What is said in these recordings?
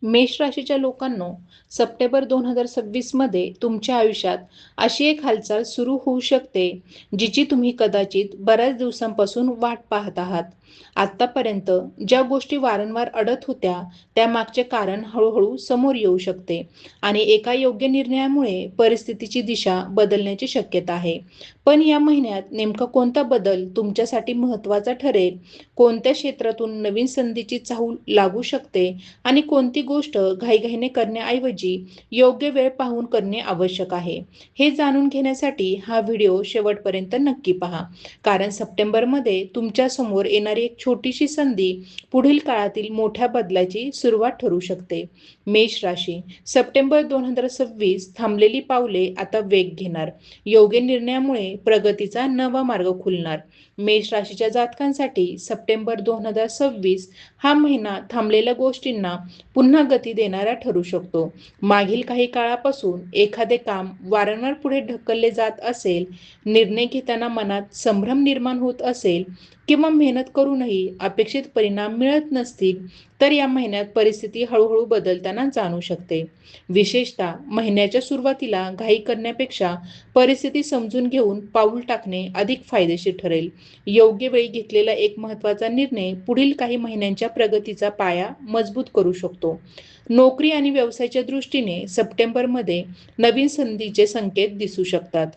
मेष राशीच्या लोकांनो, सप्टेंबर 2026 मध्ये तुमच्या आयुष्यात अशी एक हालचाल सुरू होऊ शकते, जिची तुम्ही कदाचित बऱ्याच दिवसांपासून वाट पाहत आहात. आतापर्यंत ज्या गोष्टी वारंवार अडत होत्या, त्यामागचे कारण हळूहळू समोर येऊ शकते आणि एका योग्य निर्णयामुळे परिस्थितीची दिशा बदलण्याची शक्यता आहे. पण या महिन्यात नेमका कोणता बदल तुमच्यासाठी महत्त्वाचा ठरेल, कोणत्या क्षेत्रातून नवीन संधीची चाहूल लागू शकते आणि कोणती गोष्ट घाईघाईने करण्याऐवजी योग्य वेळ पाहून करणे आवश्यक आहे, हे जाणून घेण्यासाठी हा व्हिडिओ शेवटपर्यंत नक्की पहा. कारण सप्टेंबरमध्ये तुमच्या समोर येणारी एक छोटीशी संधी पुढील काळातील मोठ्या बदलाची सुरुवात ठरू शकते. मेष राशी, सप्टेंबर 2026 थांबलेली पावले आता वेग घेणार. योग्य निर्णयामुळे प्रगतीचा नवा मार्ग खुलणार. मेष राशीच्या जातकांसाठी सप्टेंबर 2026 हा महिना थांबलेल्या गोष्टींना पुन्हा गती देणारा ठरू शकतो. मागील काही काळापासून एखादे काम वारंवार पुढे ढकलले जात असेल, निर्णय घेताना मनात संभ्रम निर्माण होत असेल किंवा मेहनत करूनही अपेक्षित परिणाम मिळत नसतील, तर या महिन्यात परिस्थिती हळूहळू बदलताना जाणू शकते. विशेषतः महिन्याच्या सुरुवातीला घाई करण्यापेक्षा परिस्थिती समजून घेऊन पाऊल टाकणे अधिक फायदेशीर ठरेल. योग्य वेळी घेतलेला एक महत्त्वाचा निर्णय पुढील काही महिन्यांच्या प्रगतीचा पाया मजबूत करू शकतो. नोकरी आणि व्यवसायाच्या दृष्टीने सप्टेंबरमध्ये नवीन संधीचे संकेत दिसू शकतात.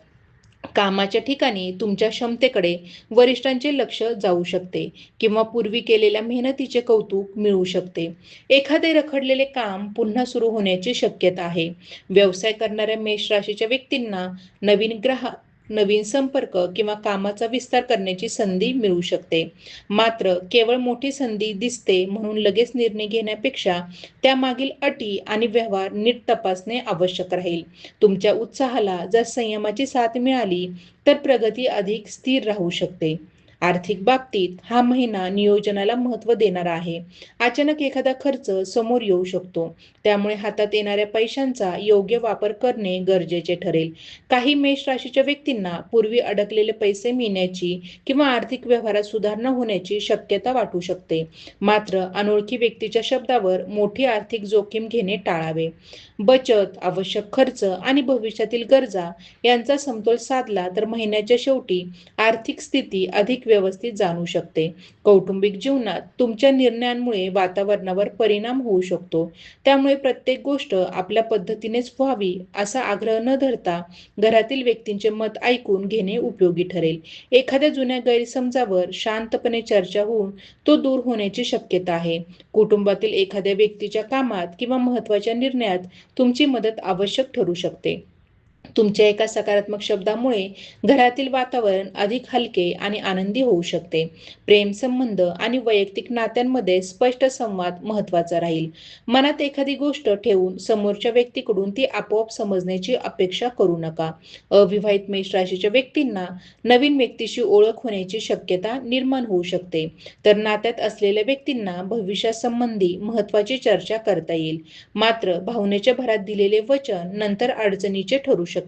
कामाच्या ठिकाणी तुमच्या क्षमतेकडे वरिष्ठांचे लक्ष जाऊ शकते किंवा पूर्वी केलेल्या मेहनतीचे कौतुक मिळू शकते. एखादे रखडलेले काम पुन्हा सुरू होण्याची शक्यता आहे. व्यवसाय करणाऱ्या मेष राशीच्या व्यक्तींना नवीन ग्राहक, नवीन संपर्क किंवा कामाचा विस्तार करण्याची संधी मिळू शकते. मात्र केवळ मोठी संधी दिसते म्हणून लगेच निर्णय घेण्यापेक्षा त्यामागील अटी आणि व्यवहार नीट तपासणे आवश्यक राहील. तुमच्या उत्साहाला जर संयमाची साथ मिळाली तर प्रगती अधिक स्थिर राहू शकते. आर्थिक बाबतीत हा महिना नियोजनाला महत्त्व देणारा आहे. अचानक एखादा खर्च समोर येऊ शकतो, त्यामुळे हातात येणाऱ्या पैशांचा योग्य वापर करणे गरजेचे ठरेल. काही मेष राशीच्या व्यक्तींना पूर्वी अडकलेले पैसे मिळण्याची किंवा आर्थिक व्यवहारात सुधारणा होण्याची शक्यता वाटू शकते. मात्र अनोळखी व्यक्तीच्या शब्दावर मोठी आर्थिक जोखीम घेणे टाळावे. बचत, आवश्यक खर्च आणि भविष्यातील गरजा यांचा समतोल साधला तर महिन्याच्या शेवटी आर्थिक स्थिती अधिक व्यवस्थित जाणू शकते. कौटुंबिक जीवनात तुमच्या निर्णयांमुळे वातावरणावर परिणाम होऊ शकतो. त्यामुळे प्रत्येक गोष्ट आपल्या पद्धतीनेच व्हावी असा आग्रह न धरता घरातील व्यक्तींचे मत ऐकून घेणे उपयोगी ठरेल. एखाद्या जुन्या गैरसमजावर शांतपणे चर्चा होऊन तो दूर होण्याची शक्यता आहे. कुटुंबातील एखाद्या व्यक्तीच्या कामात किंवा महत्त्वाच्या निर्णयात तुमची मदत आवश्यक ठरू शकते. तुमच्या एका सकारात्मक शब्दामुळे घरातील वातावरण अधिक हलके आणि आनंदी होऊ शकते. प्रेम संबंध आणि वैयक्तिक नात्यांमध्ये स्पष्ट संवाद महत्त्वाचा राहील. मनात एखादी गोष्ट ठेवून समोरच्या व्यक्तीकडून ती आपोआप समजण्याची अपेक्षा करू नका. अविवाहित मेष राशीच्या व्यक्तींना नवीन व्यक्तीशी ओळख होण्याची शक्यता निर्माण होऊ शकते, तर नात्यात असलेल्या व्यक्तींना भविष्यासंबंधी महत्त्वाची चर्चा करता येईल. मात्र भावनेच्या भरात दिलेले वचन नंतर अडचणीचे ठरू शकते.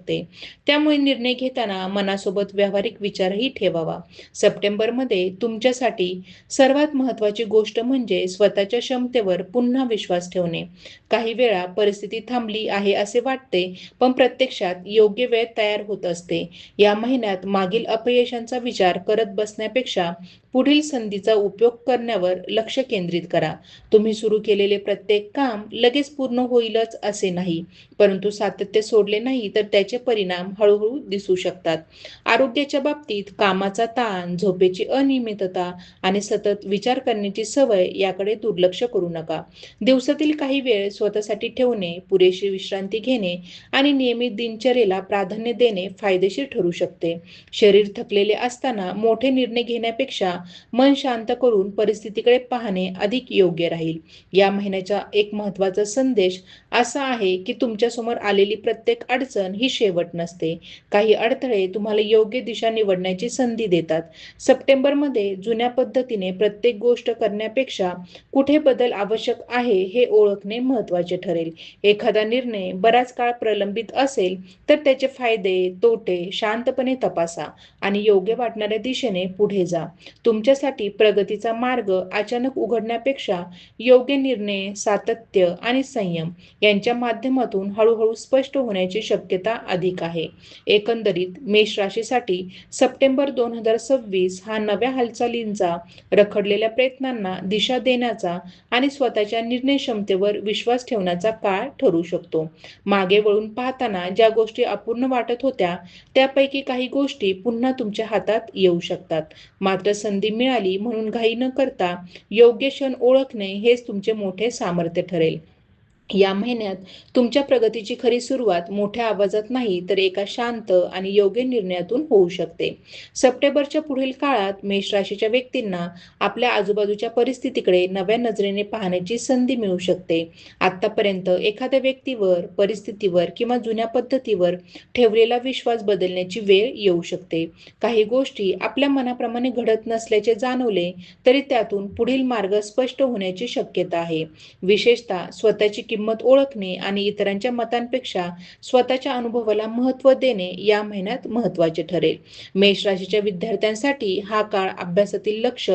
त्यामुळे निर्णय घेताना मनासोबत व्यावहारिक विचारही ठेवावा. सप्टेंबरमध्ये तुमच्यासाठी सर्वात महत्त्वाची गोष्ट म्हणजे स्वतःच्या क्षमतेवर पुन्हा विश्वास ठेवणे. काही वेळा परिस्थिती थांबली आहे असे वाटते, पण प्रत्यक्षात योग्य वेळ तयार होत असते. या महिन्यात मागील अपयशांचा विचार करत बसण्यापेक्षा पुढील संधीचा उपयोग करण्यावर लक्ष केंद्रित करा. तुम्ही सुरू केलेले प्रत्येक काम लगेच पूर्ण होईलच असे नाही, परंतु सातत्य सोडले नाही तर त्याचे परिणाम हळूहळू दिसू शकतात. आरोग्याच्या बाबतीत कामाचा ताण, झोपेची अनियमितता आणि सतत विचार करण्याची सवय याकडे दुर्लक्ष करू नका. दिवसातील काही वेळ स्वतःसाठी ठेवणे, पुरेशी विश्रांती घेणे आणि नियमित दिनचर्येला प्राधान्य देणे फायदेशीर ठरू शकते. शरीर थकलेले असताना मोठे निर्णय घेण्यापेक्षा मन शांत करून परिस्थितीकडे पाहणे अधिक योग्य राहील. या महिन्याचा एक महत्त्वाचा संदेश असा आहे की तुमच्यासमोर आलेली प्रत्येक अडचण ही शेवट नसते. काही अडथळे तुम्हाला योग्य दिशा निवडण्याची संधी देतात. सप्टेंबरमध्ये जुन्या पद्धतीने प्रत्येक गोष्ट करण्यापेक्षा कुठे बदल आवश्यक आहे हे ओळखणे महत्त्वाचे ठरेल. एखादा निर्णय बराच काळ प्रलंबित असेल तर त्याचे फायदे, तोटे शांतपणे तपासा आणि योग्य वाटणाऱ्या दिशेने पुढे जा. तुमच्यासाठी प्रगतीचा मार्ग अचानक उघडण्यापेक्षा योग्य निर्णय, सातत्य आणि संयम यांच्या माध्यमातून हळूहळू स्पष्ट होण्याची शक्यता अधिक आहे. एकंदरीत मेष राशीसाठी सप्टेंबर 2026 हा नव्या हालचालींचा, रखडलेल्या प्रयत्नांना दिशा देण्याचा आणि स्वतःच्या निर्णय क्षमतेवर विश्वास ठेवण्याचा काळ ठरू शकतो. मागे वळून पाहताना ज्या गोष्टी अपूर्ण वाटत होत्या त्यापैकी काही गोष्टी पुन्हा तुमच्या हातात येऊ शकतात. मात्र संधी मिळाली म्हणून घाई न करता योग्य क्षण ओळखणे हेच तुमचे मोठे सामर्थ्य ठरेल. या महिन्यात तुमच्या प्रगतीची खरी सुरुवात मोठ्या आवाजात नाही तर एका शांत आणि योग्य निर्णयातून होऊ शकते. सप्टेंबरच्या पुढील काळात मेष राशीच्या व्यक्तींना आपल्या आजूबाजूच्या परिस्थितीकडे नव्या नजरेने पाहण्याची संधी मिळू शकते. आतापर्यंत एखाद्या व्यक्तीवर, परिस्थितीवर किंवा जुन्या पद्धतीवर ठेवलेला विश्वास बदलण्याची वेळ येऊ शकते. काही गोष्टी आपल्या मनाप्रमाणे घडत नसल्याचे जाणवले तरी त्यातून पुढील मार्ग स्पष्ट होण्याची शक्यता आहे. विशेषतः स्वतःची किंमत ओळखणे आणि इतरांच्या मतांपेक्षा स्वतःच्या अनुभवाला महत्त्व देणे या महिन्यात महत्त्वाचे ठरेल. मेष राशीच्या विद्यार्थ्यांसाठी हा काळ अभ्यासातील लक्ष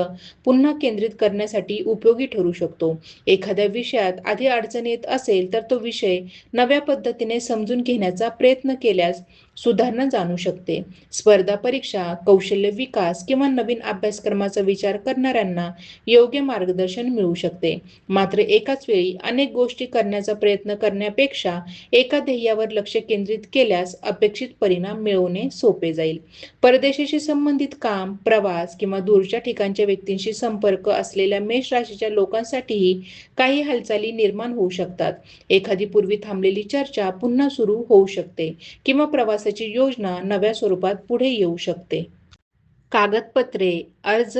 पुन्हा केंद्रित करण्यासाठी उपयोगी ठरू शकतो. एखाद्या विषयात आधी अडचण येत असेल तर तो विषय नव्या पद्धतीने समजून घेण्याचा प्रयत्न केल्यास सुधारणा जाणू शकते. स्पर्धा परीक्षा, कौशल्य विकास किंवा नवीन अभ्यासक्रमाचा विचार करणाऱ्यांना योग्य मार्गदर्शन मिळू शकते. मात्र एकाच वेळी अनेक गोष्टी करण्याचा प्रयत्न करण्यापेक्षा एका ध्येयावर लक्ष केंद्रित केल्यास अपेक्षित परिणाम मिळवणे सोपे जाईल. परदेशाशी संबंधित काम, प्रवास किंवा दूरच्या ठिकाणच्या व्यक्तींशी संपर्क असलेल्या मेष राशीच्या लोकांसाठीही काही हालचाली निर्माण होऊ शकतात. एखादी पूर्वी थांबलेली चर्चा पुन्हा सुरू होऊ शकते किंवा प्रवासाची योजना नव्या स्वरूपात पुढे येऊ शकते. कागदपत्रे, अर्ज,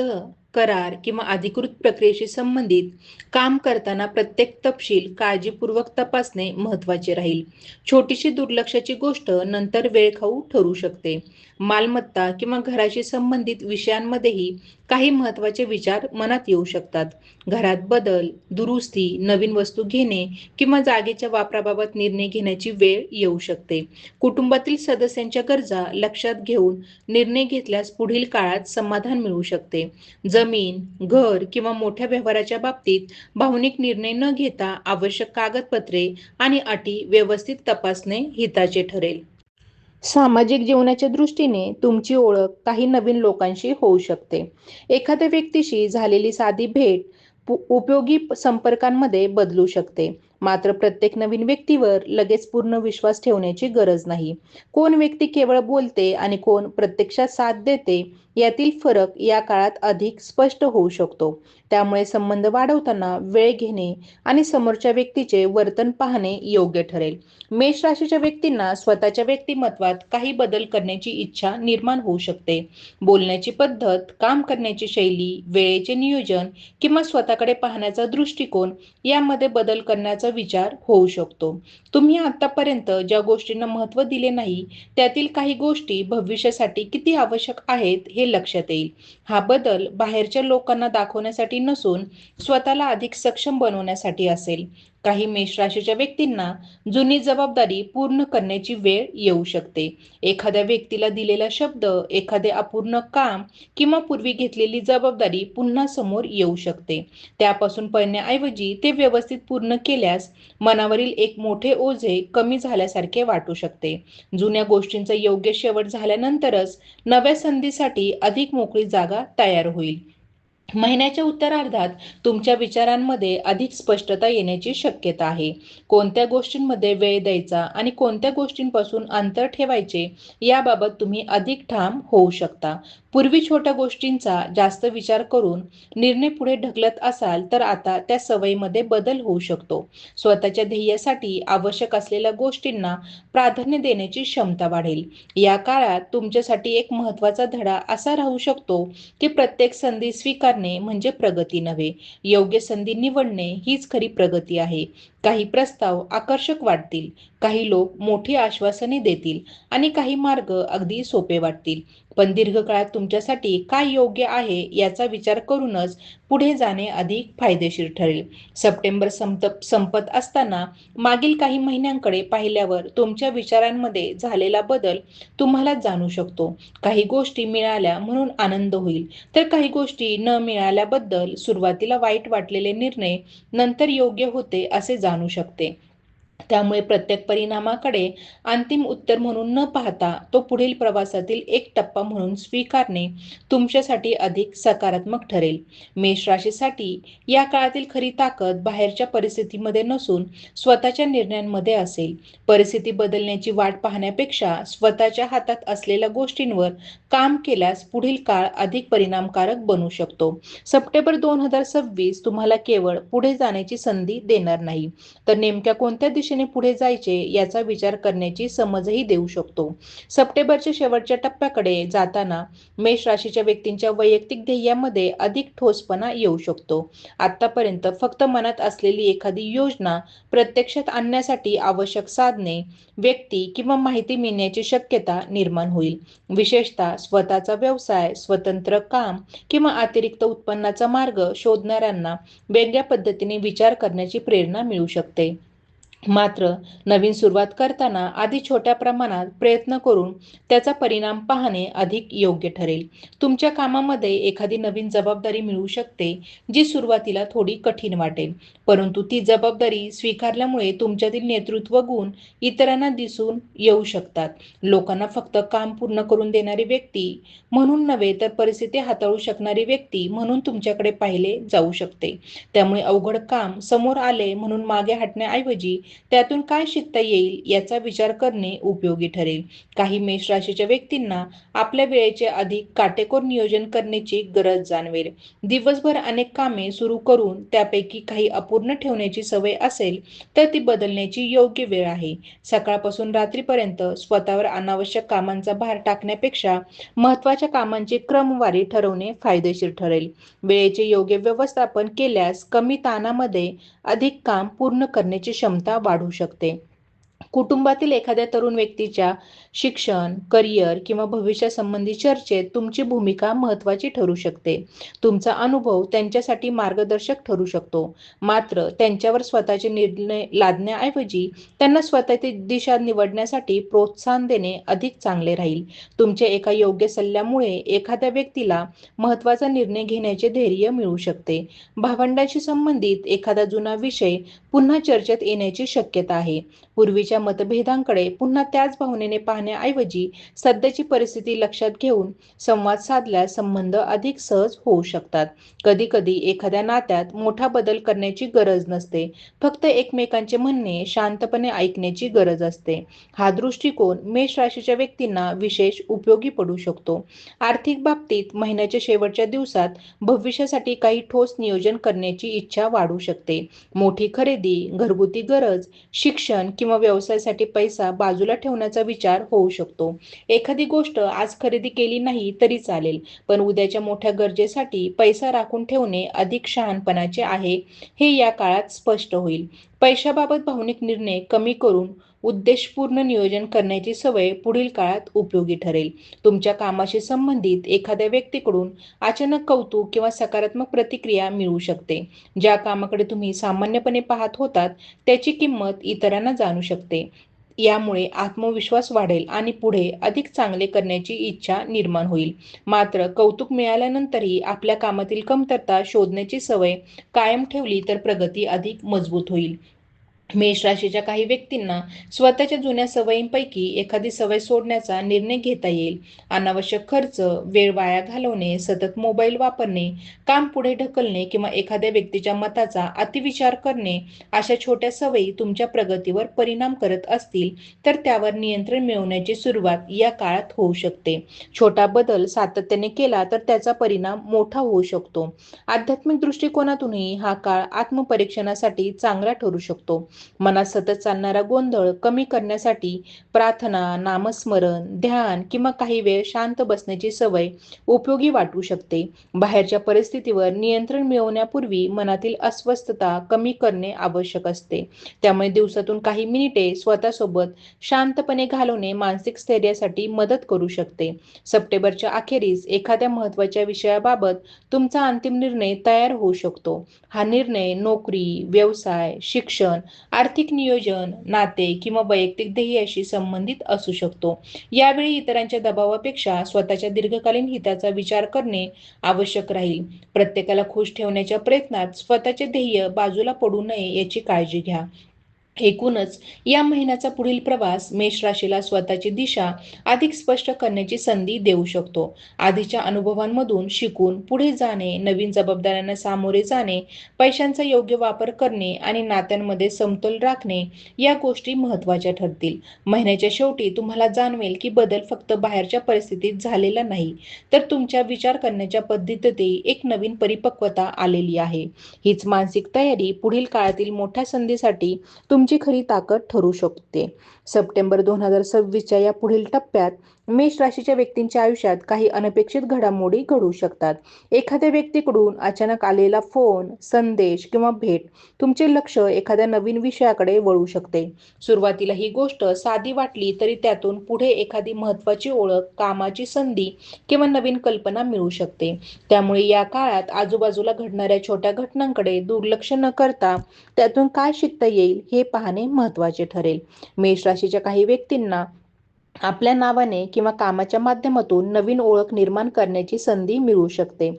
करार किंवा अधिकृत प्रक्रियेशी संबंधित काम करताना प्रत्येक तपशील काळजीपूर्वक तपासणे महत्त्वाचे राहील. छोटीशी दुर्लक्षाची गोष्ट नंतर वेळखाऊ ठरू शकते. मालमत्ता किंवा घराशी संबंधित विषयांमध्येही काही महत्त्वाचे विचार मनात येऊ शकतात. घरात बदल, दुरुस्ती, नवीन वस्तू घेणे किंवा जागेच्या वापराबाबत निर्णय घेण्याची वेळ येऊ शकते. कुटुंबातील सदस्यांच्या गरजा लक्षात घेऊन निर्णय घेतल्यास पुढील काळात समाधान मिळू शकते. जमीन, घर किंवा मोठ्या व्यवहाराच्या बाबतीत भावनिक निर्णय न घेता आवश्यक कागदपत्रे आणि अटी व्यवस्थित तपासणे हिताचे ठरेल. सामाजिक जीवनाच्या दृष्टीने तुमची ओळख काही नवीन लोकांशी होऊ शकते. एखाद्या व्यक्तीशी झालेली साधी भेट उपयोगी संपर्कांमध्ये बदलू शकते. मात्र प्रत्येक नवीन व्यक्तीवर लगेच पूर्ण विश्वास ठेवण्याची गरज नाही. कोण व्यक्ती केवळ बोलते आणि कोण प्रत्यक्षात साथ देते यातील फरक या काळात अधिक स्पष्ट होऊ शकतो. त्यामुळे संबंध वाढवताना वेळ घेणे आणि समोरच्या व्यक्तीचे वर्तन पाहणे योग्य ठरेल. मेष राशीच्या व्यक्तींना स्वतःच्या व्यक्तिमत्वात काही बदल करण्याची इच्छा निर्माण होऊ शकते. बोलण्याची पद्धत, काम करण्याची शैली, वेळेचे नियोजन किंवा स्वतःकडे पाहण्याचा दृष्टिकोन यामध्ये बदल करण्याचा विचार होऊ शकतो. तुम्ही आतापर्यंत ज्या गोष्टींना महत्त्व दिले नाही त्यातील काही गोष्टी भविष्यासाठी किती आवश्यक आहेत हे लक्षात येईल. हा बदल बाहेरच्या लोकांना दाखवण्यासाठी नसून स्वतःला अधिक सक्षम बनवण्यासाठी असेल. काही मेष राशीच्या व्यक्तींना जुनी जबाबदारी पूर्ण करण्याची वेळ येऊ शकते. एखाद्या व्यक्तीला दिलेला शब्द, एखादे अपूर्ण काम किंवा पूर्वी घेतलेली जबाबदारी पुन्हा समोर येऊ शकते. त्यापासून पळण्याऐवजी ते व्यवस्थित पूर्ण केल्यास मनावरील एक मोठे ओझे कमी झाल्यासारखे वाटू शकते. जुन्या गोष्टींचा योग्य शेवट झाल्यानंतरच नव्या संधीसाठी अधिक मोकळी जागा तयार होईल. महिन्याच्या उत्तरार्धात तुमच्या विचारांमध्ये अधिक स्पष्टता येण्याची शक्यता आहे. कोणत्या गोष्टींमध्ये वेळ द्यायचा आणि कोणत्या गोष्टींपासून अंतर ठेवायचे याबाबत तुम्ही अधिक ठाम होऊ शकता. पूर्वी छोट्या गोष्टींचा जास्त विचार करून निर्णय पुढे ढकलत असाल तर आता त्या सवयीमध्ये बदल होऊ शकतो. स्वतःच्या ध्येयासाठी आवश्यक असलेल्या गोष्टींना प्राधान्य देण्याची क्षमता वाढेल. या काळात तुमच्यासाठी एक महत्त्वाचा धडा असा राहू शकतो की प्रत्येक संधी स्वीकारणे स्वीकारणे म्हणजे प्रगती नव्हे. योग्य संधी निवडणे हीच खरी प्रगती आहे. काही प्रस्ताव आकर्षक वाटतील, काही लोक मोठी आश्वासने देतील आणि काही मार्ग अगदी सोपे वाटतील. पण दीर्घकाळात तुमच्यासाठी काय योग्य आहे याचा विचार करूनच पुढे जाणे अधिक फायदेशीर ठरेल. सप्टेंबर संपत असताना मागील काही महिन्यांकडे पाहिल्यावर तुमच्या विचारांमध्ये झालेला बदल तुम्हाला जाणू शकतो. काही गोष्टी मिळाल्या म्हणून आनंद होईल, तर काही गोष्टी न मिळाल्याबद्दल सुरुवातीला वाईट वाटलेले निर्णय नंतर योग्य होते असे जाणू शकते. त्यामुळे प्रत्येक परिणामाकडे अंतिम उत्तर म्हणून न पाहता तो पुढील प्रवासातील एक टप्पा म्हणून स्वीकारणे तुमच्यासाठी अधिक सकारात्मक ठरेल. मेष राशीसाठी या काळातील खरी ताकद बाहेरच्या परिस्थितीमध्ये नसून स्वतःच्या निर्णयांमध्ये असेल. परिस्थिती बदलण्याची वाट पाहण्यापेक्षा स्वतःच्या हातात असलेल्या गोष्टींवर काम केल्यास पुढील काळ अधिक परिणामकारक बनू शकतो. सप्टेंबर 2026 तुम्हाला केवळ पुढे जाण्याची संधी देणार नाही, तर नेमक्या कोणत्या दिशेने पुढे जायचे याचा विचार करण्याची समजही देऊ शकतो. सप्टेंबरच्या शेवटच्या टप्प्याकडे जाताना मेष राशीच्या व्यक्तींच्या वैयक्तिक ध्येयामध्ये अधिक ठोसपणा येऊ शकतो. आतापर्यंत फक्त मनात असलेली एखादी योजना प्रत्यक्षात आणण्यासाठी आवश्यक साधने, व्यक्ती किंवा माहिती मिळण्याची शक्यता निर्माण होईल. विशेषतः स्वतःचा व्यवसाय, स्वतंत्र काम किंवा अतिरिक्त उत्पन्नाचा मार्ग शोधणाऱ्यांना वेगळ्या पद्धतीने विचार करण्याची प्रेरणा मिळू शकते. मात्र नवीन सुरुवात करताना आधी छोट्या प्रमाणात प्रयत्न करून त्याचा परिणाम पाहणे अधिक योग्य ठरेल. तुमच्या कामामध्ये एखादी नवीन जबाबदारी मिळू शकते, जी सुरुवातीला थोडी कठीण वाटेल, परंतु ती जबाबदारी स्वीकारल्यामुळे तुमच्यातील नेतृत्व गुण इतरांना दिसून येऊ शकतात. लोकांना फक्त काम पूर्ण करून देणारी व्यक्ती म्हणून नव्हे, तर परिस्थिती हाताळू शकणारी व्यक्ती म्हणून तुमच्याकडे पाहिले जाऊ शकते. त्यामुळे अवघड काम समोर आले म्हणून मागे हटण्याऐवजी त्यातून काय शिकता येईल याचा विचार करणे उपयोगी ठरेल. काही मेष राशीच्या व्यक्तींना आपल्या वेळेचे अधिक काटेकोर नियोजन करण्याची गरज जाणवेल. दिवसभर अनेक कामे सुरू करून त्यापैकी काही अपूर्ण ठेवण्याची सवय असेल तर ती बदलण्याची योग्य वेळ आहे. सकाळपासून रात्रीपर्यंत स्वतःवर अनावश्यक कामांचा भार टाकण्यापेक्षा महत्त्वाच्या कामांची क्रमवारी ठरवणे फायदेशीर ठरेल. वेळेचे योग्य व्यवस्थापन केल्यास कमी ताणामध्ये अधिक काम पूर्ण करण्याची क्षमता वाढू शकते. कुटुंबातील एखाद्या तरुण व्यक्तीच्या शिक्षण, करिअर किंवा भविष्यासंबंधी चर्चेत तुमची भूमिका महत्त्वाची ठरू शकते. तुमचा अनुभव त्यांच्यासाठी मार्गदर्शक ठरू शकतो. मात्र त्यांच्यावर स्वतःचे निर्णय लादण्याऐवजी त्यांना स्वतःची दिशा निवडण्यासाठी प्रोत्साहन देणे अधिक चांगले राहील. तुमच्या एका योग्य सल्ल्यामुळे एखाद्या व्यक्तीला महत्त्वाचा निर्णय घेण्याचे धैर्य मिळू शकते. भावंडांशी संबंधित एखादा जुना विषय पुन्हा चर्चेत येण्याची शक्यता आहे. पूर्वीच्या मतभेदांकडे पुन्हा त्याच भावनेने पाहण्याऐवजी सध्याची परिस्थिती लक्षात घेऊन संवाद साधल्यास संबंध अधिक सहज होऊ शकतात. कधीकधी एखाद्या नात्यात मोठा बदल करण्याची गरज नसते, फक्त एकमेकांचे म्हणणे शांतपणे ऐकण्याची गरज असते. हा दृष्टिकोन मेष राशीच्या व्यक्तींना विशेष उपयोगी पडू शकतो. आर्थिक बाबतीत महिन्याच्या शेवटच्या दिवसात भविष्यासाठी काही ठोस नियोजन करण्याची इच्छा वाढू शकते. मोठी खरेदी, घरगुती गरज, शिक्षण किंवा व्यवसायासाठी पैसा बाजूला ठेवण्याचा विचार होऊ शकतो. एखादी गोष्ट आज खरेदी केली नाही तरी चालेल, पण उद्याच्या मोठ्या गरजेसाठी पैसा राखून ठेवणे अधिक शहाणपणाचे आहे हे या काळात स्पष्ट होईल. पैशाबाबत भावनिक निर्णय कमी करून उद्देशपूर्ण नियोजन करण्याची सवय पुढील काळात उपयोगी ठरेल. तुमच्या कामाशी संबंधित एखाद्या व्यक्तीकडून अचानक कौतुक किंवा सकारात्मक प्रतिक्रिया मिळू शकते. ज्या कामाकडे तुम्ही सामान्यपणे पाहत होतात त्याची किंमत इतरांना जाणू शकते. यामुळे आत्मविश्वास वाढेल आणि पुढे अधिक चांगले करण्याची इच्छा निर्माण होईल. मात्र कौतुक मिळाल्यानंतरही आपल्या कामातील कमतरता शोधण्याची सवय कायम ठेवली तर प्रगती अधिक मजबूत होईल. मेष राशीच्या काही व्यक्तींना स्वतःच्या जुन्या सवयींपैकी एखादी सवय सोडण्याचा निर्णय घेता येईल. अनावश्यक खर्च, वेळ वाया घालवणे, सतत मोबाईल वापरणे, काम पुढे ढकलणे किंवा एखाद्या व्यक्तीच्या मताचा अतिविचार करणे अशा छोट्या सवयी तुमच्या प्रगतीवर परिणाम करत असतील तर त्यावर नियंत्रण मिळवण्याची सुरुवात या काळात होऊ शकते. छोटा बदल सातत्याने केला तर त्याचा परिणाम मोठा होऊ शकतो. आध्यात्मिक दृष्टिकोनातूनही हा काळ आत्मपरीक्षणासाठी चांगला ठरू शकतो. मनात सतत चालणारा गोंधळ कमी करण्यासाठी प्रार्थना, नामस्मरण, ध्यान किंवा काही वेळ शांत बसण्याची सवय उपयोगी वाटू शकते. बाहेरच्या परिस्थितीवर नियंत्रण मिळवण्यापूर्वी मनातील अस्वस्थता कमी करणे आवश्यक असते. त्यामुळे दिवसातून काही मिनिटे स्वतःसोबत शांतपणे घालवणे मानसिक स्थैर्यासाठी मदत करू शकते. सप्टेंबरच्या अखेरीस एखाद्या महत्त्वाच्या विषयाबाबत तुमचा अंतिम निर्णय तयार होऊ शकतो. हा निर्णय नोकरी, व्यवसाय, शिक्षण, आर्थिक नियोजन, नाते किंवा वैयक्तिक ध्येयाशी संबंधित असू शकतो. यावेळी इतरांच्या दबावापेक्षा स्वतःच्या दीर्घकालीन हिताचा विचार करणे आवश्यक राहील. प्रत्येकाला खुश ठेवण्याच्या प्रयत्नात स्वतःचे ध्येय बाजूला पडू नये याची काळजी घ्या. एकूणच या महिन्याचा पुढील प्रवास मेष राशीला स्वतःची दिशा अधिक स्पष्ट करण्याची संधी देऊ शकतो. आधीच्या अनुभवांमधून शिकून पुढे जाणे, नवीन जबाबदाऱ्यांना सामोरे जाणे, पैशांचा योग्य वापर करणे आणि नात्यांमध्ये समतोल राखणे या गोष्टी महत्त्वाच्या ठरतील. महिन्याच्या शेवटी तुम्हाला जाणवेल की बदल फक्त बाहेरच्या परिस्थितीत झालेला नाही, तर तुमच्या विचार करण्याच्या पद्धतीत एक नवीन परिपक्वता आलेली आहे. हीच मानसिक तयारी पुढील काळातील मोठ्या संधीसाठी तुमची खरी ताकद ठरू शकते. सप्टेंबर 2026च्या या पुढील टप्प्यात मेष राशीच्या व्यक्तींच्या आयुष्यात काही अनपेक्षित घडामोडी घडू शकतात. एखाद्या व्यक्तीकडून अचानक आलेला फोन, संदेश किंवा भेट तुमचे लक्ष एखाद्या नवीन विषयाकडे वळू शकते. सुरुवातीला ही गोष्ट साधी वाटली तरी त्यातून पुढे एखादी महत्त्वाची ओळख, कामाची संधी किंवा नवीन कल्पना मिळू शकते. त्यामुळे या काळात आजूबाजूला घडणाऱ्या छोट्या घटनांकडे दुर्लक्ष न करता त्यातून काय शिकता येईल हे पाहणे महत्त्वाचे ठरेल. मेष राशीच्या काही व्यक्तींना आपल्या नावाने किंवा कामाच्या माध्यमातून नवीन ओळख निर्माण करण्याची संधी मिळू शकते.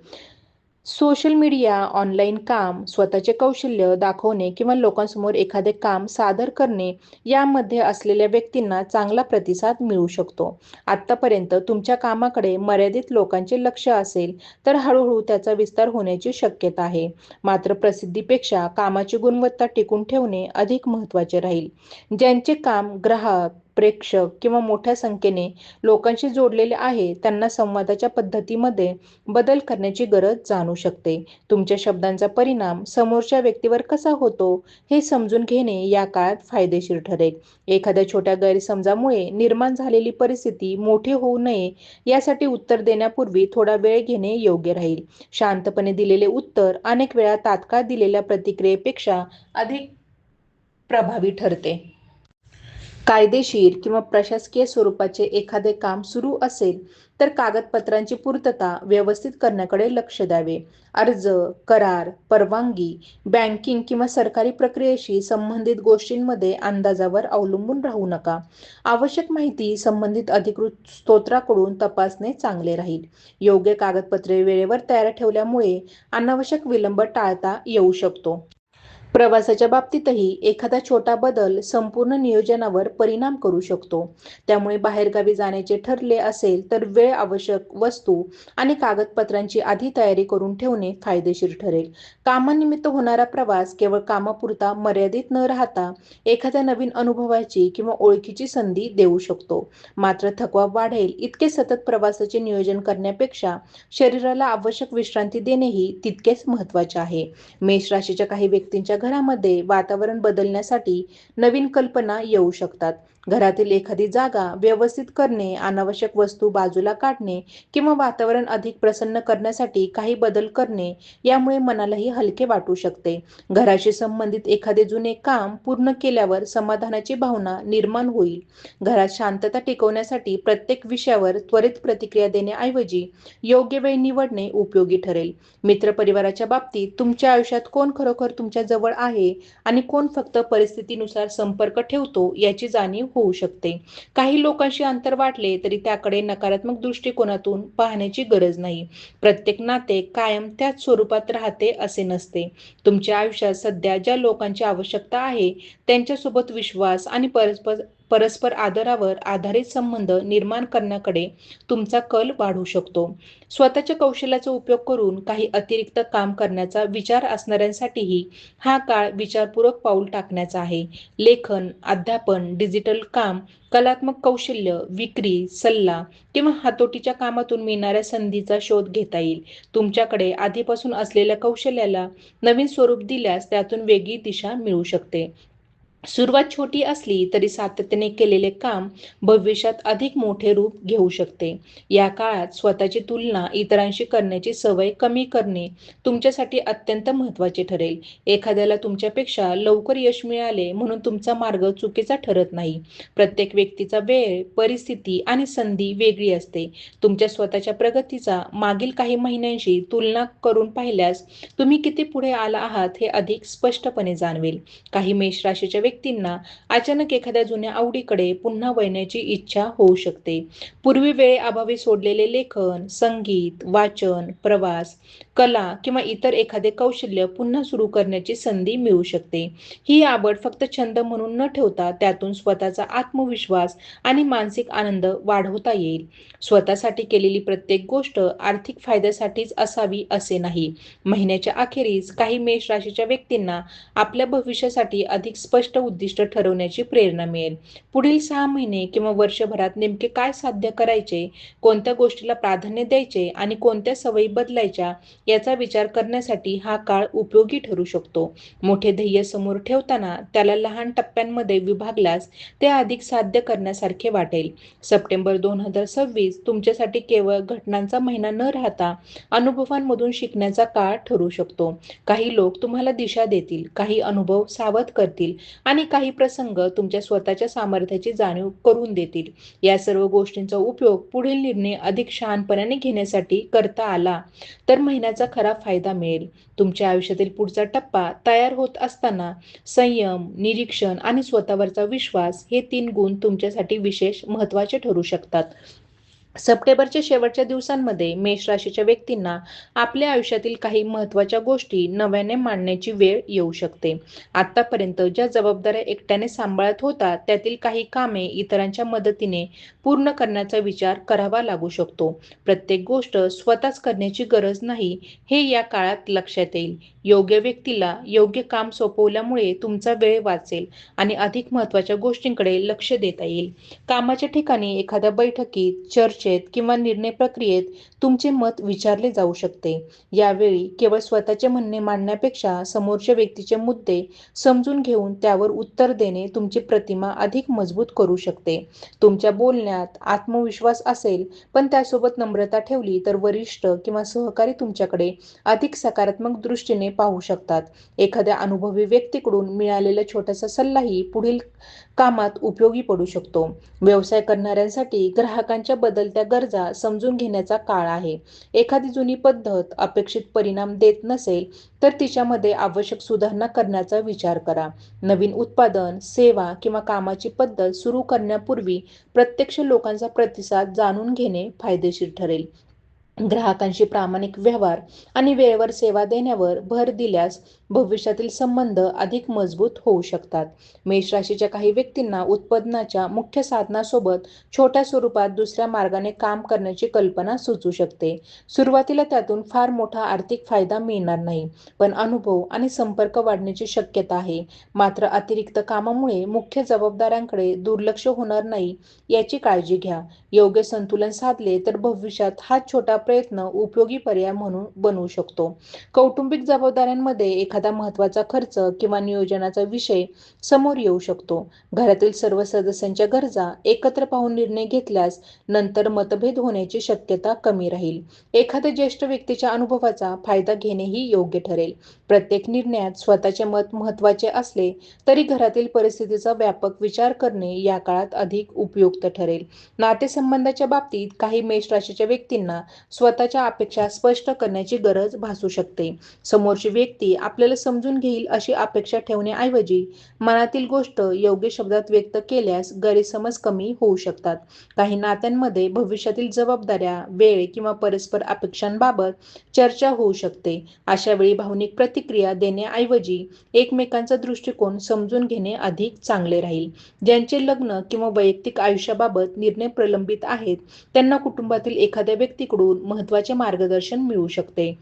सोशल मीडिया, ऑनलाईन काम, स्वतःचे कौशल्य दाखवणे किंवा लोकांसमोर एखादे काम सादर करणे यामध्ये असलेल्या व्यक्तींना चांगला प्रतिसाद मिळू शकतो. आत्तापर्यंत तुमच्या कामाकडे मर्यादित लोकांचे लक्ष असेल तर हळूहळू त्याचा विस्तार होण्याची शक्यता आहे. मात्र प्रसिद्धीपेक्षा कामाची गुणवत्ता टिकून ठेवणे अधिक महत्त्वाचे राहील. ज्यांचे काम ग्राहक, प्रेक्षक किंवा मोठ्या संख्येने लोकांशी जोडलेले आहे त्यांना संवादाच्या पद्धतीमध्ये बदल करण्याची गरज जाणू शकते. तुमच्या शब्दांचा परिणाम समोरच्या व्यक्तीवर कसा होतो हे समजून घेणे या काळात फायदेशीर ठरेल. एखाद्या छोट्या गैरसमजामुळे निर्माण झालेली परिस्थिती मोठी होऊ नये यासाठी उत्तर देण्यापूर्वी थोडा वेळ घेणे योग्य राहील. शांतपणे दिलेले उत्तर अनेक वेळा तात्काळ दिलेल्या प्रतिक्रियेपेक्षा अधिक प्रभावी ठरते. कायदेशीर किंवा प्रशासकीय स्वरूपाचे एखादे काम सुरू असेल तर कागदपत्रांची पूर्तता व्यवस्थित करण्याकडे लक्ष द्यावे. अर्ज, करार, परवानगी, बँकिंग किंवा सरकारी प्रक्रियेशी संबंधित गोष्टींमध्ये अंदाजावर अवलंबून राहू नका. आवश्यक माहिती संबंधित अधिकृत स्रोतांकडून तपासणे चांगले राहील. योग्य कागदपत्रे वेळेवर तयार ठेवल्यामुळे अनावश्यक विलंब टाळता येऊ शकतो. प्रवासाच्या बाबतीतही एखादा छोटा बदल संपूर्ण नियोजनावर परिणाम करू शकतो. त्यामुळे बाहेरगावी जाण्याचे ठरले असेल तर वेळ, आवश्यक वस्तू आणि कागदपत्रांची आधी तयारी करून ठेवणे फायदेशीर ठरेल. कामानिमित्त होणारा प्रवास केवळ कामापुरता मर्यादित न राहता एखाद्या नवीन अनुभवाची किंवा ओळखीची संधी देऊ शकतो. मात्र थकवा वाढेल इतके सतत प्रवासाचे नियोजन करण्यापेक्षा शरीराला आवश्यक विश्रांती देणेही तितकेच महत्त्वाचे आहे. मेष राशीच्या काही व्यक्तींच्या घरामध्ये वातावरण बदलण्यासाठी नवीन कल्पना येऊ शकतात. घरातील एखादी जागा व्यवस्थित करणे, अनावश्यक वस्तू बाजूला काढणे किंवा वातावरण अधिक प्रसन्न करण्यासाठी काही बदल करणे यामुळे मनालाही हलके वाटू शकते. घराशी संबंधित एखादे जुने काम पूर्ण केल्यावर समाधानाची भावना निर्माण होईल. घरात शांतता टिकवण्यासाठी प्रत्येक विषयावर त्वरित प्रतिक्रिया देण्याऐवजी योग्य वेळ निवडणे उपयोगी ठरेल. मित्रपरिवाराच्या बाबतीत तुमच्या आयुष्यात कोण खरोखर तुमच्या जवळ आहे आणि कोण फक्त परिस्थितीनुसार संपर्क ठेवतो याची जाणीव होऊ शकते. काही लोकांशी अंतर वाढले तरी त्याकडे नकारात्मक दृष्टिकोनातून पाहण्याची गरज नाही. प्रत्येक नाते कायम त्याच स्वरूपात राहते असे नसते. तुमच्या आयुष्यात सध्या ज्या लोकांची आवश्यकता आहे त्यांच्यासोबत विश्वास आणि परस्पर आदरावर आधारित संबंध निर्माण करण्याकडे तुमचा कल वाढू शकतो. स्वतःच्या कौशल्याचा उपयोग करून काही अतिरिक्त काम करण्याचा विचार असणाऱ्यांसाठीही हा काळ विचारपूर्वक पाऊल टाकण्याचा आहे. लेखन, अध्यापन, डिजिटल काम, कलात्मक कौशल्य, विक्री, सल्ला किंवा हातोटीच्या कामातून मिळणाऱ्या संधीचा शोध घेता येईल. तुमच्याकडे आधीपासून असलेल्या कौशल्याला नवीन स्वरूप दिल्यास त्यातून वेगळी दिशा मिळू शकते. सुरुवात छोटी असली तरी सातत्याने केलेले काम भविष्यात अधिक मोठे रूप घेऊ शकते. या काळात स्वतःची तुलना इतरांशी करण्याची सवय कमी करणे तुमच्यासाठी अत्यंत महत्त्वाचे ठरेल. एखाद्याला तुमच्यापेक्षा लवकर यश मिळाले म्हणून तुमचा मार्ग चुकीचा ठरत नाही. प्रत्येक व्यक्तीचा वेळ, परिस्थिती आणि संधी वेगळी असते. तुमच्या स्वतःच्या प्रगतीचा मागील काही महिन्यांशी तुलना करून पाहिल्यास तुम्ही किती पुढे आला आहात हे अधिक स्पष्टपणे जाणवेल. काही मेष राशीच्या व्यक्तींना अचानक एखाद्या जुन्या आवडीकडे पुन्हा वळण्याची इच्छा होऊ शकते. पूर्वी वेळेअभावी सोडलेले लेखन, संगीत, वाचन, प्रवास, कला किंवा इतर एखादे कौशल्य पुन्हा सुरू करण्याची संधी मिळू शकते. ही आवड फक्त छंद म्हणून न ठेवता त्यातून स्वतःचा आत्मविश्वास आणि मानसिक आनंद वाढवता येईल. स्वतःसाठी केलेली प्रत्येक गोष्ट आर्थिक फायद्यासाठीच असावी असे नाही. महिन्याच्या अखेरीस काही मेष राशीच्या व्यक्तींना आपल्या भविष्यासाठी अधिक स्पष्ट उद्दिष्ट ठरवण्याची प्रेरणा मिळेल. पुढील 6 महिने किंवा वर्षभरात नेमके काय साध्य करायचे, कोणत्या गोष्टीला प्राधान्य द्यायचे आणि कोणत्या सवयी बदलायच्या याचा विचार करण्यासाठी हा काळ उपयोगी ठरू शकतो. मोठे ध्येय समोर ठेवताना त्याला लहान टप्प्यांमध्ये विभागल्यास ते अधिक साध्य करण्यासारखे वाटेल. सप्टेंबर 2026 तुमच्यासाठी केवळ घटनांचा महिना न राहता अनुभवांमधून शिकण्याचा काळ ठरू शकतो. काही लोक तुम्हाला दिशा देतील, काही अनुभव सावध करतील आणि काही प्रसंग तुमच्या स्वतःच्या सामर्थ्याची जाणीव करून देतील. या सर्व गोष्टींचा उपयोग पुढील निर्णय अधिक शहाणपणाने घेण्यासाठी करता आला तर महिन्याचा खरा फायदा मिळेल. तुमच्या आयुष्यातील पुढचा टप्पा तयार होत असताना संयम, निरीक्षण आणि स्वतःवरचा विश्वास हे 3 गुण तुमच्यासाठी विशेष महत्त्वाचे ठरू शकतात. सप्टेंबरच्या शेवटच्या दिवसांमध्ये मेष राशीच्या व्यक्तींना आपल्या आयुष्यातील काही महत्त्वाच्या गोष्टी नव्याने मांडण्याची वेळ येऊ शकते. आतापर्यंत ज्या जबाबदाऱ्या एकट्याने सांभाळत होता त्यातील काही कामे इतरांच्या मदतीने पूर्ण करण्याचा विचार करावा लागू शकतो. प्रत्येक गोष्ट स्वतःच करण्याची गरज नाही हे या काळात लक्षात येईल. योग्य व्यक्तीला योग्य काम सोपवल्यामुळे तुमचा वेळ वाचेल आणि अधिक महत्त्वाच्या गोष्टींकडे लक्ष देता येईल. कामाच्या ठिकाणी एखाद्या बैठकीत, चर्चेत किंवा निर्णय प्रक्रियेत तुमचे मत विचारले जाऊ शकते. यावेळी केवळ स्वतःचे म्हणणे मांडण्यापेक्षा समोरच्या व्यक्तीचे मुद्दे समजून घेऊन त्यावर उत्तर देणे तुमची प्रतिमा अधिक मजबूत करू शकते. तुमच्या बोलण्यात आत्मविश्वास असेल पण त्यासोबत नम्रता ठेवली तर वरिष्ठ किंवा सहकारी तुमच्याकडे अधिक सकारात्मक दृष्टीने पाहू शकतात. एखाद्या अनुभवी व्यक्तीकडून मिळालेला छोटासा सल्लाही पुढील कामात उपयोगी पडू शकतो. व्यवसाय करणाऱ्यांसाठी ग्राहकांच्या बदलत्या गरजा समजून घेण्याचा काळ आहे. एखादी जुनी पद्धत अपेक्षित परिणाम देत नसेल तर तिच्यामध्ये आवश्यक सुधारणा करण्याचा विचार करा. नवीन उत्पादन, सेवा किंवा कामाची पद्धत सुरू करण्यापूर्वी प्रत्यक्ष लोकांचा प्रतिसाद जाणून घेणे फायदेशीर ठरेल. ग्राहकांशी प्रामाणिक व्यवहार आणि वेळेवर सेवा देण्यावर भर दिल्यास भविष्यातील संबंध अधिक मजबूत होऊ शकतात. मेष राशीच्या काही व्यक्तींना उत्पन्नाच्या मुख्य साधनासोबत छोट्या स्वरूपात दुसऱ्या मार्गाने काम करण्याची कल्पना सुचू शकते. सुरुवातीला त्यातून फार मोठा आर्थिक फायदा मिळणार नाही, पण अनुभव आणि संपर्क वाढण्याची शक्यता आहे. मात्र अतिरिक्त कामामुळे मुख्य जबाबदाऱ्यांकडे दुर्लक्ष होणार नाही याची काळजी घ्या. योग्य संतुलन साधले तर भविष्यात हा छोटा प्रयत्न उपयोगी पर्याय म्हणून बनू शकतो. कौटुंबिक जबाबदाऱ्यांमध्ये एखादा महत्त्वाचा खर्च किंवा नियोजनाचा विषय समोर येऊ शकतो. घरातील सर्व सदस्यांच्या गरजा एकत्र पाहून निर्णय घेतल्यास नंतर मतभेद होण्याची शक्यता कमी राहील. एखाद्या ज्येष्ठ व्यक्तीच्या अनुभवाचा फायदा घेणेही योग्य ठरेल. प्रत्येक निर्णयात स्वतःचे मत महत्त्वाचे असले तरी घरातील परिस्थितीचा व्यापक विचार करणे या काळात अधिक उपयुक्त ठरेल. नातेसंबंधाच्या बाबतीत काही मेष राशीच्या व्यक्तींना स्वतःच्या अपेक्षा स्पष्ट करण्याची गरज भासू शकते. समोरची व्यक्ती आपल्याला समजून घेईल अशी अपेक्षा ठेवण्याऐवजी मनातील गोष्ट योग्य शब्दात व्यक्त केल्यास गैरसमज कमी होऊ शकतात. काही नात्यांमध्ये भविष्यातील जबाबदाऱ्या, वेळ किंवा परस्पर अपेक्षांबाबत चर्चा होऊ शकते. अशा वेळी भावनिक प्रतिक्रिया देण्याऐवजी एकमेकांचा दृष्टिकोन समजून घेणे अधिक चांगले राहील. ज्यांचे लग्न किंवा वैयक्तिक आयुष्याबाबत निर्णय प्रलंबित आहेत त्यांना कुटुंबातील एखाद्या व्यक्तीकडून महत्त्वाचे मार्गदर्शन मिळू शकते.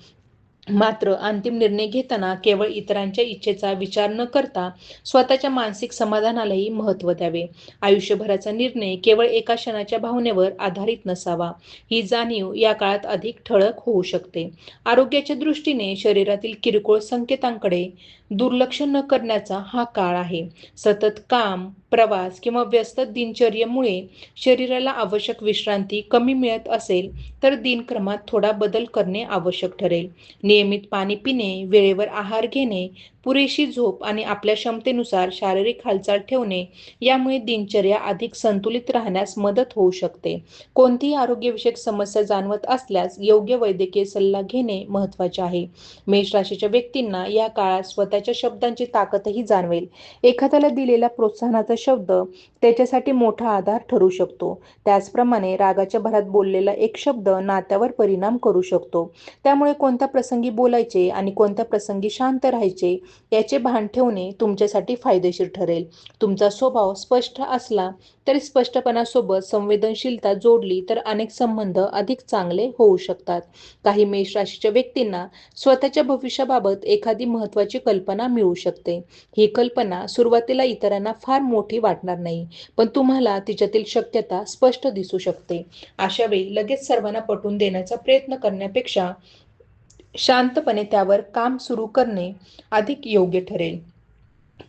मात्र अंतिम निर्णय घेताना केवळ इतरांच्या इच्छेचा विचार न करता स्वतःच्या मानसिक समाधानालाही महत्त्व द्यावे. आयुष्यभराचा निर्णय केवळ एका क्षणाच्या भावनेवर आधारित नसावा. ही जाणीव या काळात अधिक ठळक होऊ शकते. आरोग्याच्या दृष्टीने शरीरातील किरकोळ संकेतांकडे दुर्लक्ष न करण्याचा हा काळ आहे. सतत काम, प्रवास किंवा व्यस्त दिनचर्येमुळे शरीराला आवश्यक विश्रांती कमी मिळत असेल, तर दिनक्रमात थोडा बदल करणे आवश्यक ठरेल. नियमित पाणी पिणे, वेळेवर आहार घेणे, पुरेशी झोप आणि आपल्या क्षमतेनुसार शारीरिक हालचाल ठेवणे यामुळे दिनचर्या अधिक संतुलित राहण्यास मदत होऊ शकते. कोणतीही आरोग्यविषयक समस्या जाणवत असल्यास योग्य वैद्यकीय सल्ला घेणे महत्त्वाचे आहे. मेष राशीच्या व्यक्तींना या काळात स्वतःच्या शब्दांची ताकदही जाणवेल. एखाद्याला दिलेला प्रोत्साहनाचा शब्द त्याच्यासाठी मोठा आधार ठरू शकतो. त्याचप्रमाणे रागाच्या भरात बोललेला एक शब्द नात्यावर परिणाम करू शकतो. त्यामुळे कोणत्या प्रसंगी बोलायचे आणि कोणत्या प्रसंगी शांत राहायचे याचे भान ठेवणे तुमच्यासाठी फायदेशीर ठरेल. तुमचा स्वभाव स्पष्ट असला तरी स्पष्टपणासोबत संवेदनशीलता जोडली तर अनेक संबंध अधिक चांगले होऊ शकतात. काही मेष राशीच्या व्यक्तींना स्वतःच्या भविष्याबाबत एखादी महत्त्वाची कल्पना मिळू शकते. ही कल्पना सुरुवातीला इतरांना फार मोठी वाटणार नाही, पण तुम्हाला तिच्यातील शक्यता स्पष्ट दिसू शकते. अशा वेळी लगेच सर्वांना पटवून देण्याचा प्रयत्न करण्यापेक्षा शांतपणे त्यावर काम सुरू करणे अधिक योग्य ठरेल.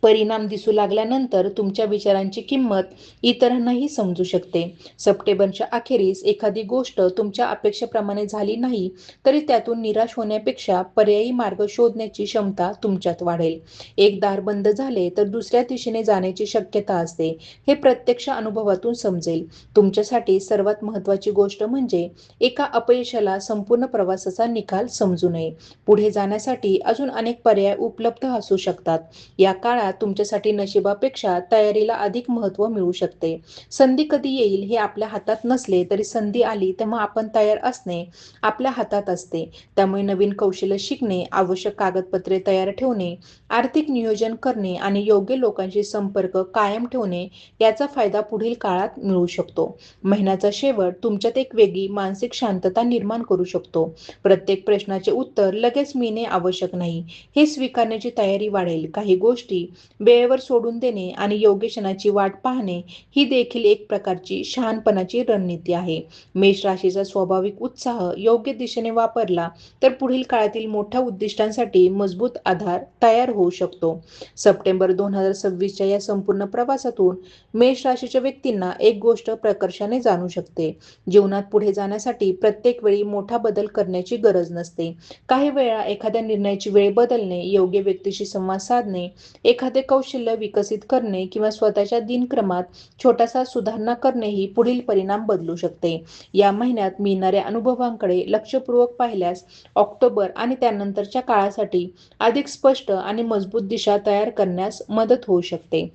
परिणाम दिसू लागल्यानंतर तुमच्या विचारांची किंमत इतरांनाही समजू शकते. सप्टेंबरच्या अखेरीस एखादी गोष्ट तुमच्या अपेक्षेप्रमाणे झाली नाही, तरी त्यातून निराश होण्यापेक्षा पर्यायी मार्ग शोधण्याची क्षमता तुमच्यात वाढेल. एक दार बंद झाले तर दुसऱ्या दिशेने जाण्याची शक्यता असते, हे प्रत्यक्ष अनुभवातून समजेल. तुमच्यासाठी सर्वात महत्त्वाची गोष्ट म्हणजे एका अपयशाला संपूर्ण प्रवासाचा निकाल समजू नये. पुढे जाण्यासाठी अजून अनेक पर्याय उपलब्ध असू शकतात. या काळात तुमच्यासाठी नशिबापेक्षा तयारीला अधिक महत्त्व मिळू शकते. संधी कधी येईल हे आपल्या हातात नसले तरी संधी आली तेव्हा आपण तयार असणे आपल्या हातात असते. त्यामुळे नवीन कौशल्य शिकणे, आवश्यक कागदपत्रे तयार ठेवणे, आर्थिक नियोजन करणे आणि योग्य लोकांशी संपर्क कायम ठेवणे याचा फायदा पुढील काळात मिळू शकतो. महिन्याचा शेवट तुमच्यात एक वेगळी मानसिक शांतता निर्माण करू शकतो. प्रत्येक प्रश्नाचे उत्तर लगेच मिळणे आवश्यक नाही, हे स्वीकारण्याची तयारी वाढेल. काही गोष्टी वेळेवर सोडून देणे आणि योग्य क्षणाची वाट पाहणे ही देखील एक प्रकारची शहाणपणाची रणनीती आहे. मेष राशीचा स्वाभाविक उत्साह योग्य दिशेने वापरला तर पुढील काळातील मोठ्या उद्दिष्टांसाठी मजबूत आधार तयार होऊ शकतो. सप्टेंबर 2026च्या या संपूर्ण प्रवासातून मेष राशीच्या व्यक्तींना एक गोष्ट प्रकर्षाने जाणू शकते. जीवनात पुढे जाण्यासाठी प्रत्येक वेळी मोठा बदल करण्याची गरज नसते. काही वेळा एखाद्या निर्णयाची वेळ बदलणे, योग्य व्यक्तीशी संवाद साधणे, एखादे कौशल्य विकसित करणे किंवा स्वतःच्या दिनक्रमात छोटासा सुधारणा करणे ही पुढील परिणाम बदलू शकते. या महिन्यात मिळणाऱ्या अनुभवांकडे लक्षपूर्वक पाहिल्यास ऑक्टोबर आणि त्यानंतरच्या काळासाठी अधिक स्पष्ट आणि मजबूत दिशा तयार करण्यास मदत होऊ शकते.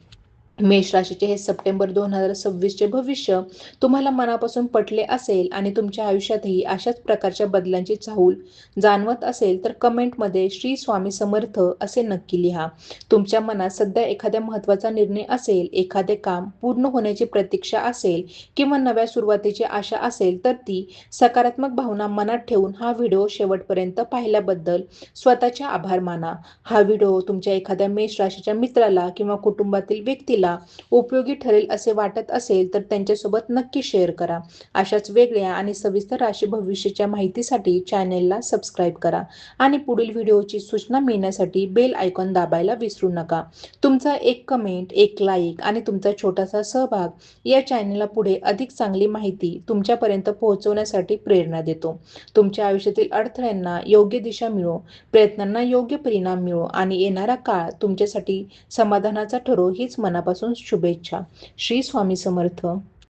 मेष राशीचे हे सप्टेंबर 2026चे भविष्य तुम्हाला मनापासून पटले असेल आणि तुमच्या आयुष्यातही अशाच प्रकारच्या बदलांची चाहूल जाणवत असेल तर कमेंटमध्ये श्री स्वामी समर्थ असे नक्की लिहा. तुमच्या मनात सध्या एखाद्या महत्त्वाचा निर्णय असेल, एखादे काम पूर्ण होण्याची प्रतीक्षा असेल किंवा नव्या सुरुवातीची आशा असेल तर ती सकारात्मक भावना मनात ठेवून हा व्हिडिओ शेवटपर्यंत पाहिल्याबद्दल स्वतःचे आभार माना. हा व्हिडिओ तुमच्या एखाद्या मेष राशीच्या मित्राला किंवा कुटुंबातील व्यक्तीला उपयोगी ठरेल असे वाटत असेल तर त्यांच्यासोबत नक्की शेअर करा. अशाच वेगळ्या आणि सविस्तर राशी भविष्याच्या माहितीसाठी चॅनेलला सबस्क्राईब करा आणि पुढील व्हिडिओची सूचना मिळण्यासाठी बेल आयकॉन दाबायला विसरू नका. तुमचा एक कमेंट, एक लाईक आणि तुमचा छोटासा सहभाग या चॅनेलला पुढे अधिक चांगली माहिती तुमच्यापर्यंत पोहोचवण्यासाठी प्रेरणा देतो. तुमच्या आयुष्यातील अडथळ्यांना योग्य दिशा मिळो, प्रयत्नांना योग्य परिणाम मिळो आणि येणारा काळ तुमच्यासाठी समाधानाचा ठरो हीच मनापासून शुभेच्छा. श्री स्वामी समर्थ.